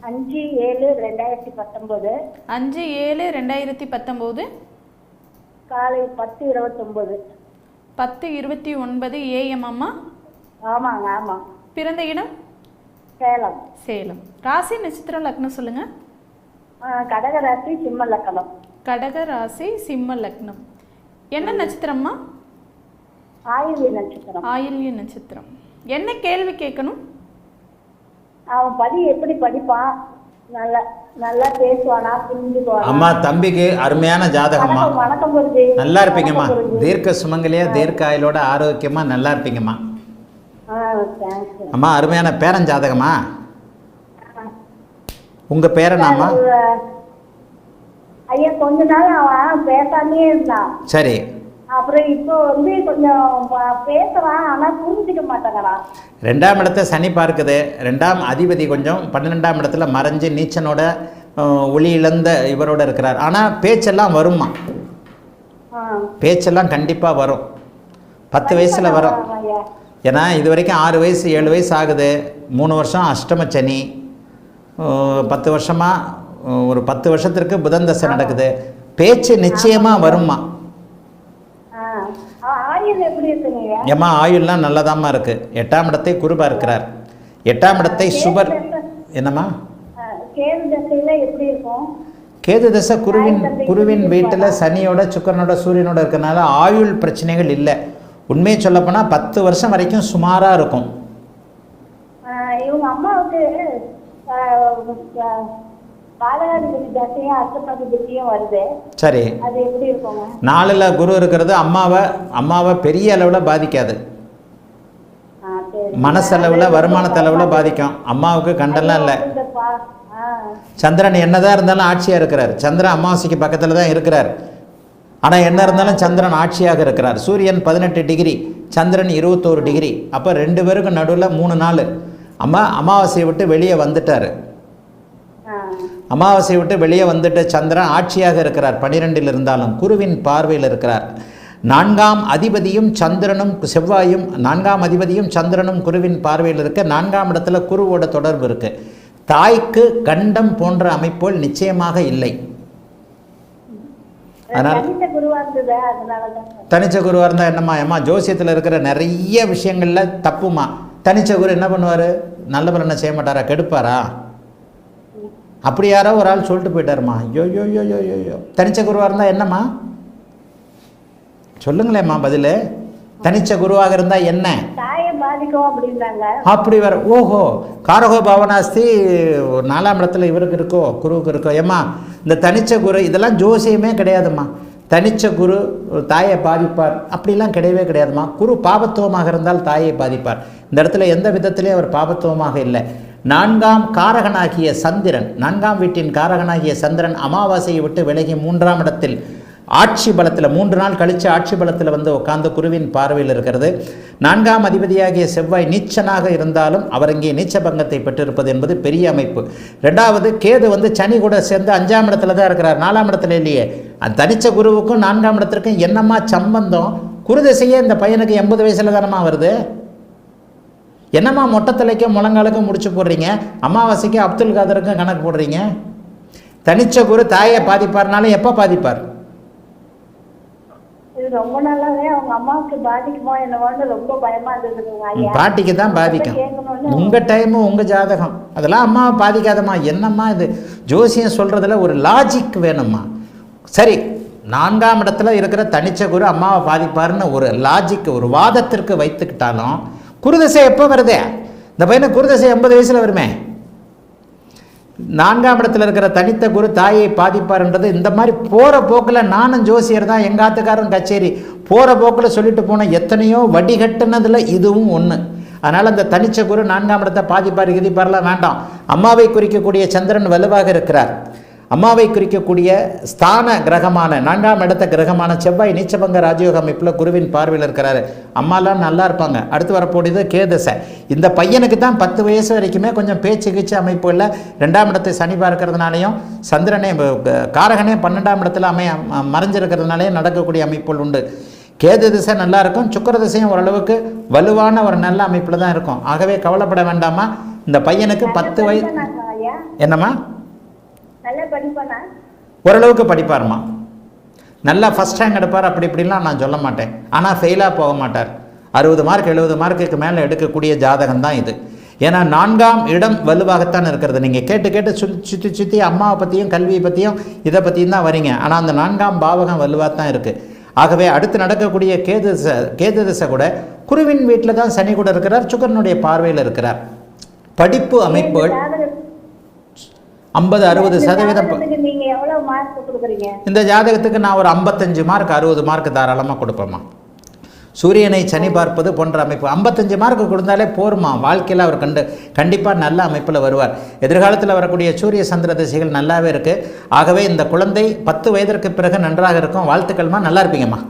5/7/2019. 5/7/2019. காலை 10:29. 10:29 AM அம்மா. ஆமாங்க, ஆமாம். பிறந்த இடம்? சேலம். சேலம். ராசி நட்சத்திரம் லக்னம் சொல்லுங்க. கடக ராசி சிம்ம லக்னம். கடக ராசி சிம்ம லக்னம். என்ன நட்சத்திரம்மா? ஆயில்ய நட்சத்திரம். ஆயில்ய நட்சத்திரம். என்ன கேள்வி கேட்கணும்? அவன் எப்படி படிப்பான்? நல்லா நல்லா பேசுவானா? புரிஞ்சுக்குவானா? அம்மா தம்பிக்கு அருமையான ஜாதகம்மா. வணக்கம் குருஜி. நல்லா இருப்பீங்கம்மா. தீர்க்க சுமங்கலியா தீர்க்க ஆயுளோட ஆரோக்கியமா நல்லா இருப்பீங்கம்மா. அம்மா அருமையான பேரன் ஜாதகமா. உங்க பேரனாம்மா? ஐயா கொஞ்ச நாள் அவன் பேசாமே இருந்தான். சரி. அப்புறம் இப்போ கொஞ்சம் பேசுறான், ஆனா புரிஞ்சுக்க மாட்டேங்கிறான். 2ஆம் இடத்தை சனி பார்க்குது. 2ஆம் அதிபதி கொஞ்சம் 12ஆம் இடத்துல மறைஞ்சு நீச்சனோட ஒளி இழந்த இவரோட இருக்கிறார். ஆனால் பேச்செல்லாம் வருமா? பேச்செல்லாம் கண்டிப்பாக வரும். 10 வயசில் வரும். ஏன்னா இது வரைக்கும் 6 வயசு 7 வயசு ஆகுது. 3 வருஷம் அஷ்டம சனி, 10 வருஷமாக ஒரு 10 வருஷத்திற்கு புதன் தசை நடக்குது. பேச்சு நிச்சயமாக வருமா? ஏமா ஆயுள்லாம் நல்லதாம்மா இருக்குது. 8ஆம் இடத்தை குரு பார்க்கிறார். 8ஆம் இடத்தை சுபர். என்னம்மா? கேது தசை குருவின் வீட்டில் சனியோட சுக்கரனோட சூரியனோட இருக்கிறனால ஆயுள் பிரச்சனைகள் இல்லை. உண்மையை சொல்லப்போனால் 10 வருஷம் வரைக்கும் சுமாராக இருக்கும். இவங்க அம்மாவுக்கு சரி. 4ல் குரு இருக்கிறது அம்மாவை பெரிய அளவில் பாதிக்காது. மனசளவில் வருமானத்தளவில் பாதிக்கும். அம்மாவுக்கு கண்டெல்லாம் இல்லை. சந்திரன் என்னதான் இருந்தாலும் ஆட்சியாக இருக்கிறார். சந்திரன் அமாவாசைக்கு பக்கத்தில் தான் இருக்கிறார். ஆனால் என்ன இருந்தாலும் சந்திரன் ஆட்சியாக இருக்கிறார். சூரியன் 18 டிகிரி, சந்திரன் 21 டிகிரி. அப்போ 2 பேருக்கும் நடுவில் 3 நாள் அமாவாசையை விட்டு வெளியே வந்துட்டார். அமாவாசையை விட்டு வெளியே வந்துட்டு சந்திரன் ஆட்சியாக இருக்கிறார். 12ல் இருந்தாலும் குருவின் பார்வையில் இருக்கிறார். 4ஆம் அதிபதியும் சந்திரனும் செவ்வாயும் 4ஆம் அதிபதியும் சந்திரனும் குருவின் பார்வையில் இருக்க 4ஆம் இடத்துல குருவோட தொடர்பு இருக்கு. தாய்க்கு கண்டம் போன்ற அமைப்புகள் நிச்சயமாக இல்லை. அதனால் தனிச்ச குருவாக இருந்தால் என்னம்மா? ஏம்மா ஜோசியத்தில் இருக்கிற நிறைய விஷயங்களில் தப்புமா. தனிச்ச குரு என்ன பண்ணுவார்? நல்ல பலனை செய்ய மாட்டாரா? கெடுப்பாரா? அப்படி யாரோ ஒரு ஆள் சொல்லிட்டு போயிட்டாருமா. ஐயோ தனிச்ச குருவாக இருந்தால் என்னம்மா சொல்லுங்களேம்மா பதில். தனிச்ச குருவாக இருந்தால் என்ன? அப்படி வர. ஓஹோ, காரகோ பவனாஸ்தி 4ஆம் இடத்துல இவருக்கு இருக்கோ குருவுக்கு இருக்கோ. ஏம்மா இந்த தனிச்ச குரு இதெல்லாம் ஜோசியமே கிடையாதும்மா. தனிச்ச குரு தாயை பாதிப்பார் அப்படிலாம் கிடையவே கிடையாதும்மா. குரு பாபத்துவமாக இருந்தால் தாயை பாதிப்பார். இந்த இடத்துல எந்த விதத்திலையும் அவர் பாபத்துவமாக இல்லை. 4ஆம் காரகனாகிய சந்திரன், 4ஆம் வீட்டின் காரகனாகிய சந்திரன் அமாவாசையை விட்டு விலகி 3ஆம் இடத்தில் ஆட்சி பலத்தில் 3 நாள் கழித்து ஆட்சி பலத்தில் உட்கார்ந்து குருவின் பார்வையில் இருக்கிறது. 4ஆம் அதிபதியாகிய செவ்வாய் நீச்சனாக இருந்தாலும் அவர் இங்கே நீச்ச பங்கத்தை பெற்றிருப்பது என்பது பெரிய அமைப்பு. 2வது கேது சனி கூட சேர்ந்து 5ஆம் இடத்துல தான் இருக்கிறார். 4ஆம் இடத்துல இல்லையே. தனிச்ச குருவுக்கும் 4ஆம் இடத்திற்கும் என்னம்மா சம்பந்தம்? குரு திசையே இந்த பையனுக்கு 80 வயசில் தானம்மா வருது. என்னம்மா மொட்டத்தலைக்கும் முழங்காலுக்கும் முடிச்சு போடுறீங்க? அமாவாசைக்கு அப்துல் காதருக்கும் கணக்கு போடுறீங்க. தனிச்ச குரு தாயை பாதிப்பார்னாலும் எப்போ பாதிப்பார்? ரொம்ப நாளாவே அவங்க அம்மாவுக்கு பாதிக்குமோ என்னவோன்னு ரொம்ப பயமா இருந்தது. பாட்டிக்கு தான் பாதிக்கும். உங்க டைமு உங்க ஜாதகம் அதெல்லாம் அம்மாவை பாதிக்காதம்மா. என்னம்மா இது ஜோசியம் சொல்றதுல ஒரு லாஜிக் வேணும்மா. சரி, 4ஆம் இடத்துல இருக்கிற தனிச்ச குரு அம்மாவை பாதிப்பாருன்னு ஒரு லாஜிக் ஒரு வாதத்திற்கு வைத்துக்கிட்டாலும் குருதசை எப்போ வருது? இந்த பையனுக்கு குருதசை 80 வயசில் வருமே. 4ஆம் இடத்துல இருக்கிற தனித்த குரு தாயை பாதிப்பார்ன்றது இந்த மாதிரி போகிற போக்கில் நானும் ஜோசியர் தான், எங்கள் ஆத்துக்காரன் கச்சேரி போகிற போக்கில் சொல்லிட்டு போன எத்தனையோ வடிகட்டுனதில் இதுவும் ஒன்று. அதனால் அந்த தனிச்ச குரு 4ஆம் இடத்தை பாதிப்பார் கிதிப்பார்லாம் வேண்டாம். அம்மாவை குறிக்கக்கூடிய சந்திரன் வலுவாக இருக்கிறார். அம்மாவை குறிக்கக்கூடிய ஸ்தான கிரகமான 4ஆம் இடத்த கிரகமான செவ்வாய் நீச்சபங்க ராஜயோக அமைப்பில் குருவின் பார்வையில் இருக்கிறாரு. அம்மாலாம் நல்லா இருப்பாங்க. அடுத்து வரக்கூடியது கேதசை. இந்த பையனுக்கு தான் 10 வயசு வரைக்குமே கொஞ்சம் பேச்சு கீச்சு அமைப்புகளில் 2ஆம் இடத்தை சனி பார்க்கறதுனாலையும் சந்திரனே காரகனே 12ஆம் இடத்துல மறைஞ்சிருக்கிறதுனாலையும் நடக்கக்கூடிய அமைப்புகள் உண்டு. கேது திசை நல்லா இருக்கும். சுக்கிர திசையும் ஓரளவுக்கு வலுவான ஒரு நல்ல அமைப்பில் தான் இருக்கும். ஆகவே கவலைப்பட வேண்டாமா. இந்த பையனுக்கு 10 வயசு என்னம்மா? நல்லா படிப்பானா? ஓரளவுக்கு படிப்பாருமா. நல்லா ஃபஸ்ட் ரேங்க் எடுப்பார், அப்படி இப்படிலாம் நான் சொல்ல மாட்டேன். ஆனால் ஃபெயிலாக போக மாட்டார். 60 மார்க் 70 மார்க்குக்கு மேலே எடுக்கக்கூடிய ஜாதகம் தான் இது. ஏன்னா 4ஆம் இடம் வலுவாகத்தான் இருக்கிறது. நீங்கள் கேட்டு கேட்டு சுற்றி சுற்றி அம்மாவை பற்றியும் கல்வியை பற்றியும் இதை பற்றியும் தான் வரீங்க. ஆனால் அந்த 4ஆம் பாவகம் வலுவாக தான் இருக்குது. ஆகவே அடுத்து நடக்கக்கூடிய கேது திசை கூட குருவின் வீட்டில் தான் சனி கூட இருக்கிறார், சுக்கிரனுடைய பார்வையில் இருக்கிறார். படிப்பு அமைப்புகள் 50-60% நீங்க எவ்வளவு மார்க் கொடுக்குறீங்க? இந்த ஜாதகத்துக்கு நான் ஒரு 55 மார்க் 60 மார்க் தாராளமாக கொடுப்பேம்மா. சூரியனை சனி பார்ப்பது போன்ற அமைப்பு 55 மார்க் கொடுத்தாலே போருமா. வாழ்க்கையில் அவர் கண்டிப்பாக நல்ல அமைப்பில் வருவார். எதிர்காலத்தில் வரக்கூடிய சூரிய சந்திர திசைகள் நல்லாவே இருக்குது. ஆகவே இந்த குழந்தை 10 வயதிற்கு பிறகு நன்றாக இருக்கும். வாழ்த்துக்கள்மா, நல்லா இருப்பீங்கம்மா.